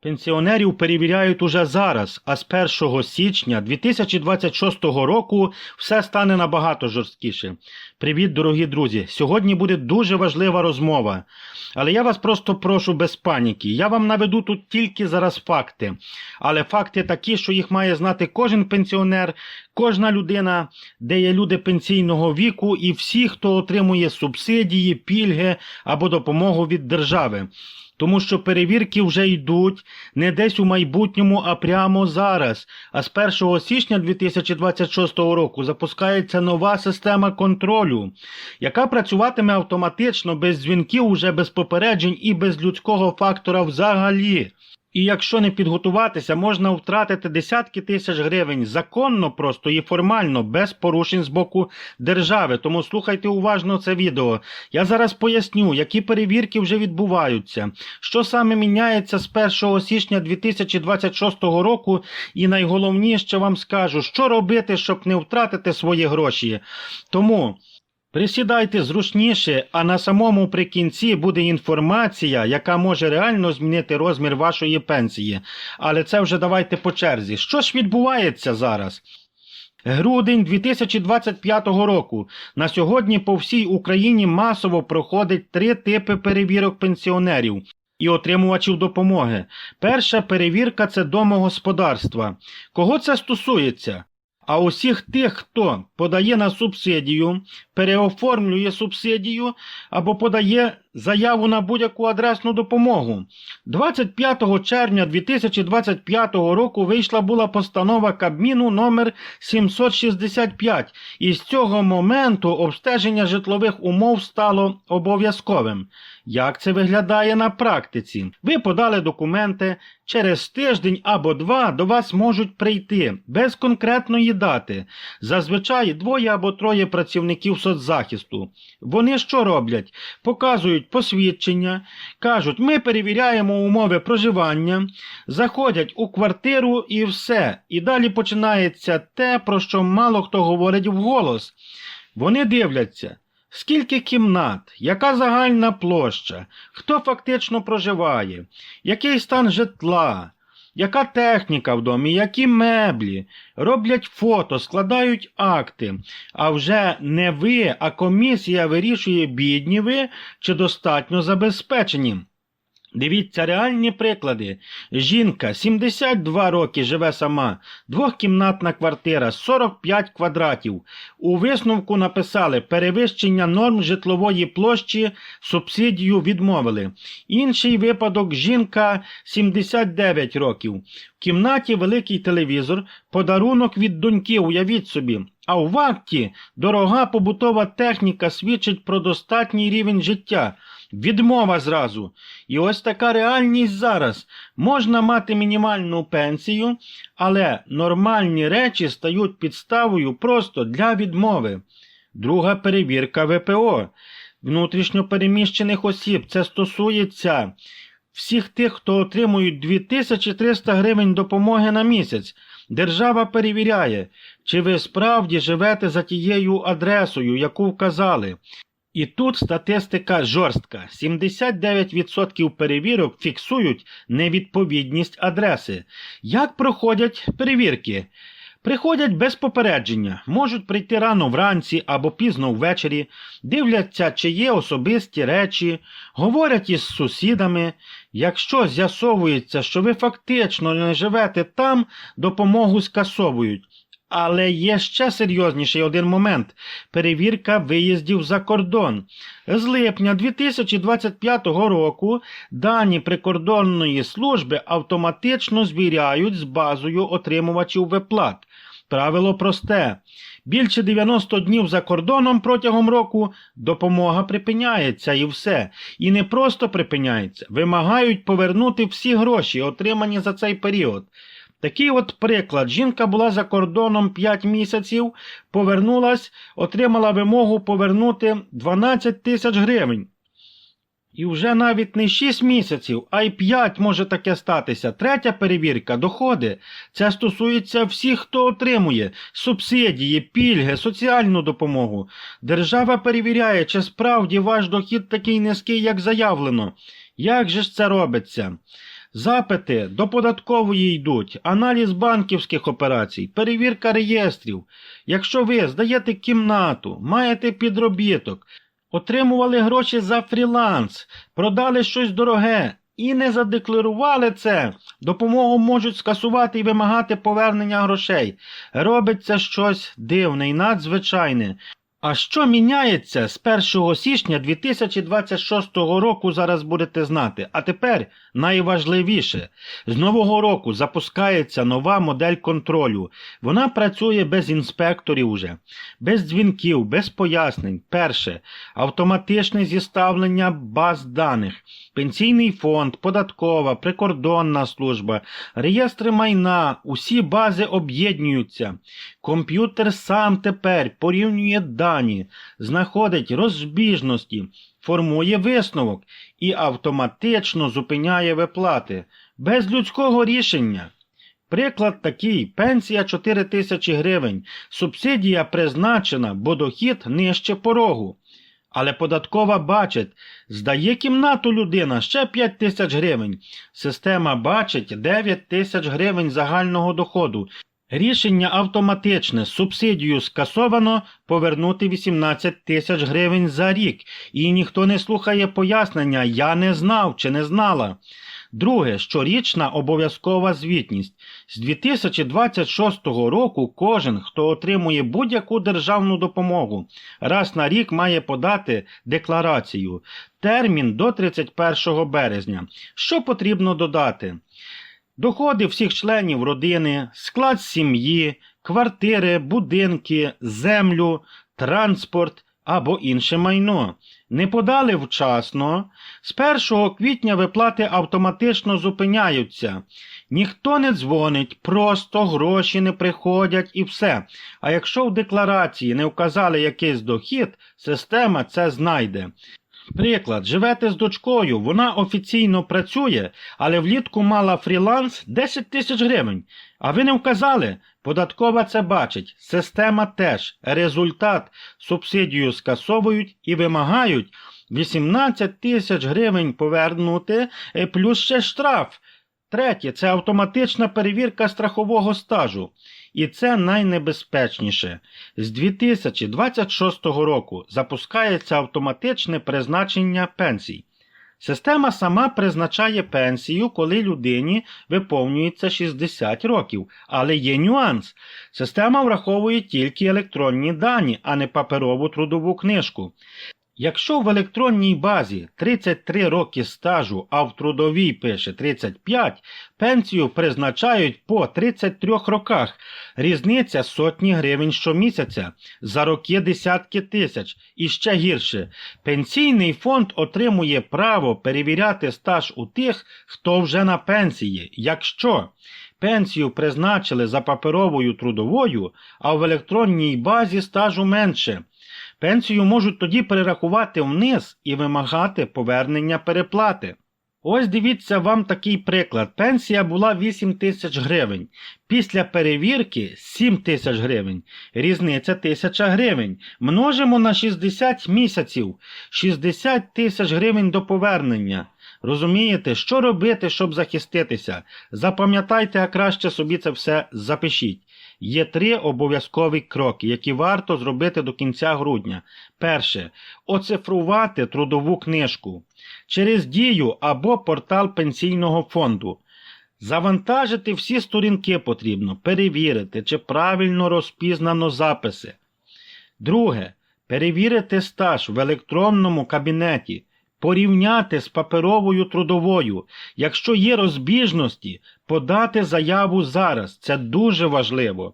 Пенсіонерів перевіряють уже зараз, а з 1 січня 2026 року все стане набагато жорсткіше. Привіт, дорогі друзі! Сьогодні буде дуже важлива розмова. Але я вас просто прошу без паніки. Я вам наведу тут тільки зараз факти. Але факти такі, що їх має знати кожен пенсіонер, кожна людина, де є люди пенсійного віку і всі, хто отримує субсидії, пільги або допомогу від держави. Тому що перевірки вже йдуть не десь у майбутньому, а прямо зараз. А з 1 січня 2026 року запускається нова система контролю, яка працюватиме автоматично, без дзвінків, уже без попереджень і без людського фактора взагалі. І якщо не підготуватися, можна втратити десятки тисяч гривень законно просто і формально, без порушень з боку держави. Тому слухайте уважно це відео. Я зараз поясню, які перевірки вже відбуваються, що саме міняється з 1 січня 2026 року і найголовніше вам скажу, що робити, щоб не втратити свої гроші. Тому присідайте зручніше, а на самому прикінці буде інформація, яка може реально змінити розмір вашої пенсії. Але це вже давайте по черзі. Що ж відбувається зараз? Грудень 2025 року. На сьогодні по всій Україні масово проходить 3 типи перевірок пенсіонерів і отримувачів допомоги. Перша перевірка – це домогосподарства. Кого це стосується? А усіх тих, хто подає на субсидію, переоформлює субсидію або подає заяву на будь-яку адресну допомогу. 25 червня 2025 року вийшла була постанова Кабміну номер 765, і з цього моменту обстеження житлових умов стало обов'язковим. Як це виглядає на практиці? Ви подали документи, через тиждень або 2 до вас можуть прийти, без конкретної дати. Зазвичай 2 або 3 працівників соцзахисту. Вони що роблять? Показують посвідчення, кажуть, ми перевіряємо умови проживання, заходять у квартиру і все. І далі починається те, про що мало хто говорить вголос. Вони дивляться, скільки кімнат, яка загальна площа, хто фактично проживає, який стан житла, яка техніка в домі, які меблі, роблять фото, складають акти. А вже не ви, а комісія вирішує, бідні ви чи достатньо забезпечені. Дивіться реальні приклади. Жінка, 72 роки, живе сама, 2-кімнатна квартира, 45 квадратів. У висновку написали, перевищення норм житлової площі, субсидію відмовили. Інший випадок, жінка, 79 років. В кімнаті великий телевізор, подарунок від доньки, уявіть собі. А в акті дорога побутова техніка свідчить про достатній рівень життя. Відмова зразу. І ось така реальність зараз. Можна мати мінімальну пенсію, але нормальні речі стають підставою просто для відмови. Друга перевірка ВПО. Внутрішньо переміщених осіб. Це стосується всіх тих, хто отримують 2300 гривень допомоги на місяць. Держава перевіряє, чи ви справді живете за тією адресою, яку вказали. І тут статистика жорстка. 79% перевірок фіксують невідповідність адреси. Як проходять перевірки? Приходять без попередження, можуть прийти рано вранці або пізно ввечері, дивляться, чи є особисті речі, говорять із сусідами. Якщо з'ясовується, що ви фактично не живете там, допомогу скасовують. Але є ще серйозніший один момент – перевірка виїздів за кордон. З липня 2025 року дані прикордонної служби автоматично звіряють з базою отримувачів виплат. Правило просте. Більше 90 днів за кордоном протягом року допомога припиняється і все. І не просто припиняється, вимагають повернути всі гроші, отримані за цей період. Такий от приклад. Жінка була за кордоном 5 місяців, повернулась, отримала вимогу повернути 12 тисяч гривень. І вже навіть не 6 місяців, а й 5 може таке статися. Третя перевірка – доходи. Це стосується всіх, хто отримує субсидії, пільги, соціальну допомогу. Держава перевіряє, чи справді ваш дохід такий низький, як заявлено. Як же ж це робиться? Запити до податкової йдуть, аналіз банківських операцій, перевірка реєстрів. Якщо ви здаєте кімнату, маєте підробіток, отримували гроші за фріланс, продали щось дороге і не задекларували це, допомогу можуть скасувати і вимагати повернення грошей. Робиться щось дивне і надзвичайне. А що міняється з 1 січня 2026 року, зараз будете знати. А тепер найважливіше. З нового року запускається нова модель контролю. Вона працює без інспекторів уже, без дзвінків, без пояснень. Перше. Автоматичне зіставлення баз даних. Пенсійний фонд, податкова, прикордонна служба, реєстри майна, усі бази об'єднуються. Комп'ютер сам тепер порівнює дані, знаходить розбіжності, формує висновок і автоматично зупиняє виплати. Без людського рішення. Приклад такий. Пенсія 4 тисячі гривень. Субсидія призначена, бо дохід нижче порогу. Але податкова бачить, здає кімнату людина, ще 5 тисяч гривень. Система бачить 9 тисяч гривень загального доходу. Рішення автоматичне, субсидію скасовано, повернути 18 тисяч гривень за рік. І ніхто не слухає пояснення «я не знав» чи «не знала». Друге, щорічна обов'язкова звітність. З 2026 року кожен, хто отримує будь-яку державну допомогу, раз на рік має подати декларацію. Термін до 31 березня. Що потрібно додати? Доходи всіх членів родини, склад сім'ї, квартири, будинки, землю, транспорт або інше майно. Не подали вчасно, з 1 квітня виплати автоматично зупиняються. Ніхто не дзвонить, просто гроші не приходять і все. А якщо в декларації не вказали якийсь дохід, система це знайде. Приклад, живете з дочкою, вона офіційно працює, але влітку мала фріланс 10 тисяч гривень. А ви не вказали? Податкова це бачить, система теж. Результат – субсидію скасовують і вимагають 18 тисяч гривень повернути, плюс ще штраф. Третє – це автоматична перевірка страхового стажу. І це найнебезпечніше. З 2026 року запускається автоматичне призначення пенсій. Система сама призначає пенсію, коли людині виповнюється 60 років. Але є нюанс. Система враховує тільки електронні дані, а не паперову трудову книжку. Якщо в електронній базі 33 роки стажу, а в трудовій пише 35, пенсію призначають по 33 роках. Різниця сотні гривень щомісяця, за роки десятки тисяч. І ще гірше. Пенсійний фонд отримує право перевіряти стаж у тих, хто вже на пенсії, якщо пенсію призначили за паперовою трудовою, а в електронній базі стажу менше. Пенсію можуть тоді перерахувати вниз і вимагати повернення переплати. Ось дивіться вам такий приклад. Пенсія була 8 тисяч гривень. Після перевірки 7 тисяч гривень. Різниця 1000 гривень. Множимо на 60 місяців. 60 тисяч гривень до повернення. Розумієте, що робити, щоб захиститися? Запам'ятайте, а краще собі це все запишіть. Є 3 обов'язкові кроки, які варто зробити до кінця грудня. Перше. Оцифрувати трудову книжку через Дію або портал пенсійного фонду. Завантажити всі сторінки потрібно, перевірити, чи правильно розпізнано записи. Друге. Перевірити стаж в електронному кабінеті. Порівняти з паперовою трудовою. Якщо є розбіжності, подати заяву зараз. Це дуже важливо.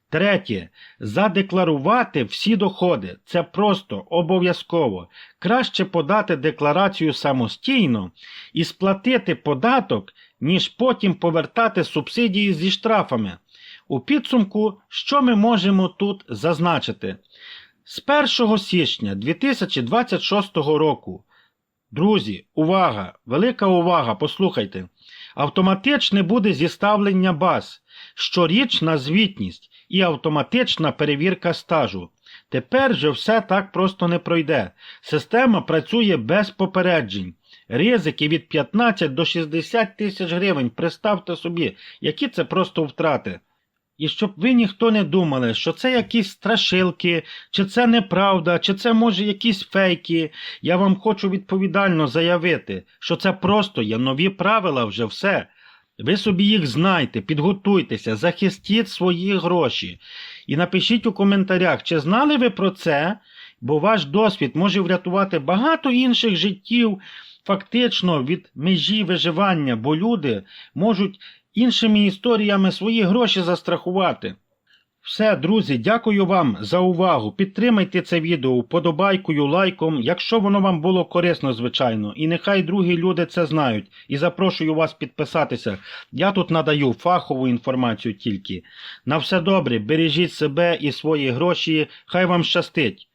Третє. Задекларувати всі доходи. Це просто обов'язково. Краще подати декларацію самостійно і сплатити податок, ніж потім повертати субсидії зі штрафами. У підсумку, що ми можемо тут зазначити? З 1 січня 2026 року друзі, увага, велика увага, послухайте. Автоматичне буде зіставлення баз, щорічна звітність і автоматична перевірка стажу. Тепер же все так просто не пройде. Система працює без попереджень. Ризики від 15 до 60 тисяч гривень. Представте собі, які це просто втрати. І щоб ви ніхто не думали, що це якісь страшилки, чи це неправда, чи це може якісь фейки, я вам хочу відповідально заявити, що це просто є нові правила вже все. Ви собі їх знайте, підготуйтеся, захистіть свої гроші. І напишіть у коментарях, чи знали ви про це, бо ваш досвід може врятувати багато інших життів фактично від межі виживання, бо люди можуть іншими історіями свої гроші застрахувати. Все, друзі, дякую вам за увагу. Підтримайте це відео вподобайкою, лайком, якщо воно вам було корисно, звичайно. І нехай другі люди це знають. І запрошую вас підписатися. Я тут надаю фахову інформацію тільки. На все добре, бережіть себе і свої гроші. Хай вам щастить.